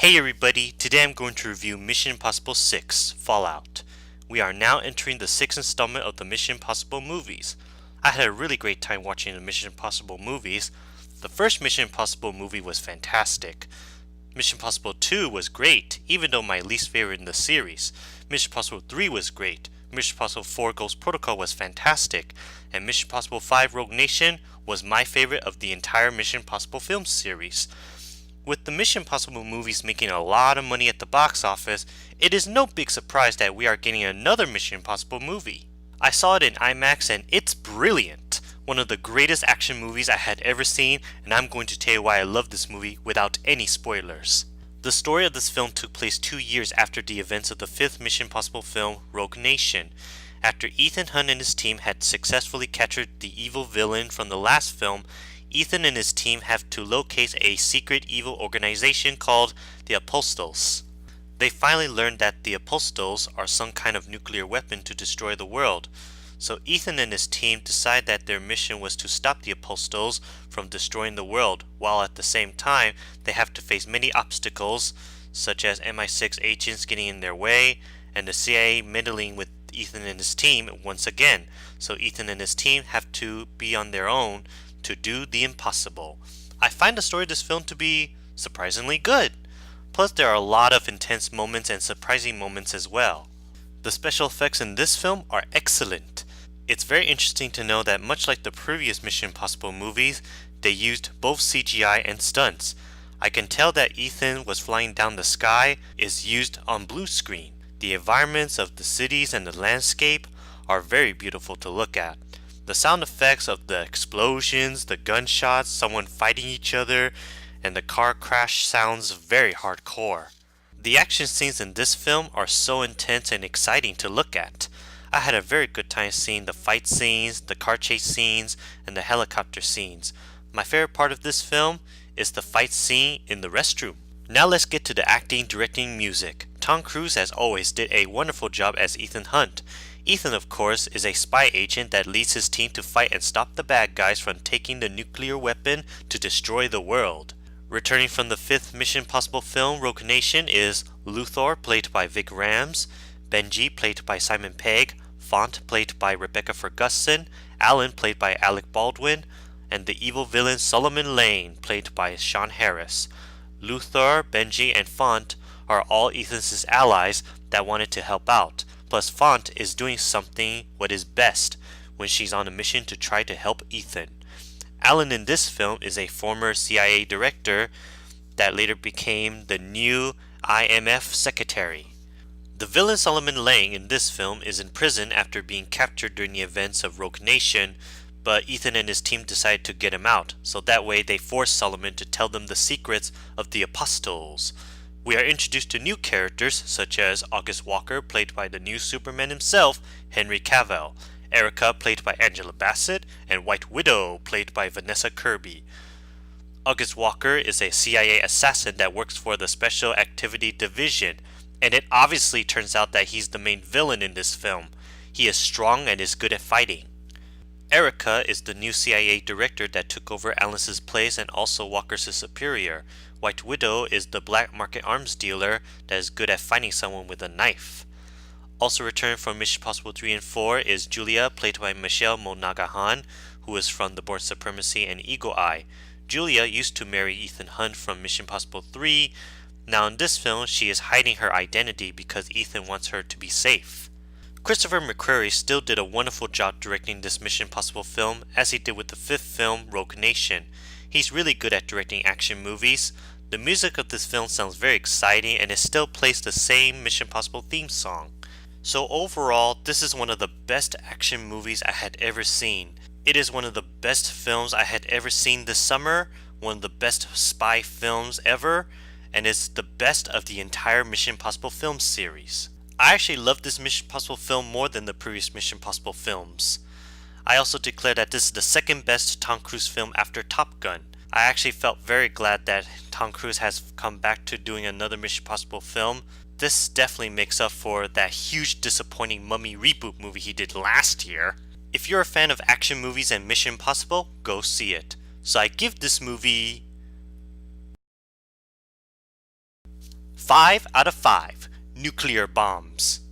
Hey everybody, today I'm going to review Mission Impossible 6 Fallout. We are now entering the sixth installment of the Mission Impossible movies. I had a really great time watching the Mission Impossible movies. The first Mission Impossible movie was fantastic. Mission Impossible 2 was great, even though my least favorite in the series. Mission Impossible 3 was great. Mission Impossible 4 Ghost Protocol was fantastic. And Mission Impossible 5 Rogue Nation was my favorite of the entire Mission Impossible film series. With the Mission Impossible movies making a lot of money at the box office, it is no big surprise that we are getting another Mission Impossible movie. I saw it in IMAX and it's brilliant. One of the greatest action movies I had ever seen, and I'm going to tell you why I love this movie without any spoilers. The story of this film took place 2 years after the events of the fifth Mission Impossible film, Rogue Nation. After Ethan Hunt and his team had successfully captured the evil villain from the last film, Ethan and his team have to locate a secret evil organization called the Apostles. They finally learn that the Apostles are some kind of nuclear weapon to destroy the world. So Ethan and his team decide that their mission was to stop the Apostles from destroying the world, while at the same time they have to face many obstacles, such as MI6 agents getting in their way, and the CIA meddling with Ethan and his team once again. So Ethan and his team have to be on their own to do the impossible. I find the story of this film to be surprisingly good. Plus there are a lot of intense moments and surprising moments as well. The special effects in this film are excellent. It's very interesting to know that much like the previous Mission Impossible movies, they used both CGI and stunts. I can tell that Ethan was flying down the sky is used on blue screen. The environments of the cities and the landscape are very beautiful to look at. The sound effects of the explosions, the gunshots, someone fighting each other, and the car crash sounds very hardcore. The action scenes in this film are so intense and exciting to look at. I had a very good time seeing the fight scenes, the car chase scenes, and the helicopter scenes. My favorite part of this film is the fight scene in the restroom. Now let's get to the acting, directing, music. Tom Cruise as always did a wonderful job as Ethan Hunt. Ethan, of course, is a spy agent that leads his team to fight and stop the bad guys from taking the nuclear weapon to destroy the world. Returning from the fifth Mission Impossible film, Rogue Nation, is Luthor, played by Vic Rams, Benji, played by Simon Pegg, Font, played by Rebecca Ferguson, Alan, played by Alec Baldwin, and the evil villain Solomon Lane, played by Sean Harris. Luthor, Benji, and Font are all Ethan's allies that wanted to help out. Plus Font is doing something what is best when she's on a mission to try to help Ethan. Alan in this film is a former CIA director that later became the new IMF secretary. The villain Solomon Lane in this film is in prison after being captured during the events of Rogue Nation, but Ethan and his team decide to get him out, so that way they force Solomon to tell them the secrets of the Apostles. We are introduced to new characters such as August Walker, played by the new Superman himself, Henry Cavill, Erica, played by Angela Bassett, and White Widow, played by Vanessa Kirby. August Walker is a CIA assassin that works for the Special Activity Division, and it obviously turns out that he's the main villain in this film. He is strong and is good at fighting. Erica is the new CIA director that took over Alan's place and also Walker's superior. White Widow is the black market arms dealer that is good at finding someone with a knife. Also returned from Mission Impossible 3 and 4 is Julia, played by Michelle Monaghan, who is from The Bourne Supremacy and Eagle Eye. Julia used to marry Ethan Hunt from Mission Impossible 3. Now in this film, she is hiding her identity because Ethan wants her to be safe. Christopher McQuarrie still did a wonderful job directing this Mission Impossible film as he did with the fifth film, Rogue Nation. He's really good at directing action movies. The music of this film sounds very exciting and it still plays the same Mission Impossible theme song. So overall, this is one of the best action movies I had ever seen. It is one of the best films I had ever seen this summer, one of the best spy films ever, and it's the best of the entire Mission Impossible film series. I actually love this Mission Impossible film more than the previous Mission Impossible films. I also declare that this is the second best Tom Cruise film after Top Gun. I actually felt very glad that Tom Cruise has come back to doing another Mission Impossible film. This definitely makes up for that huge disappointing Mummy reboot movie he did last year. If you're a fan of action movies and Mission Impossible, go see it. So I give this movie 5 out of 5 nuclear bombs.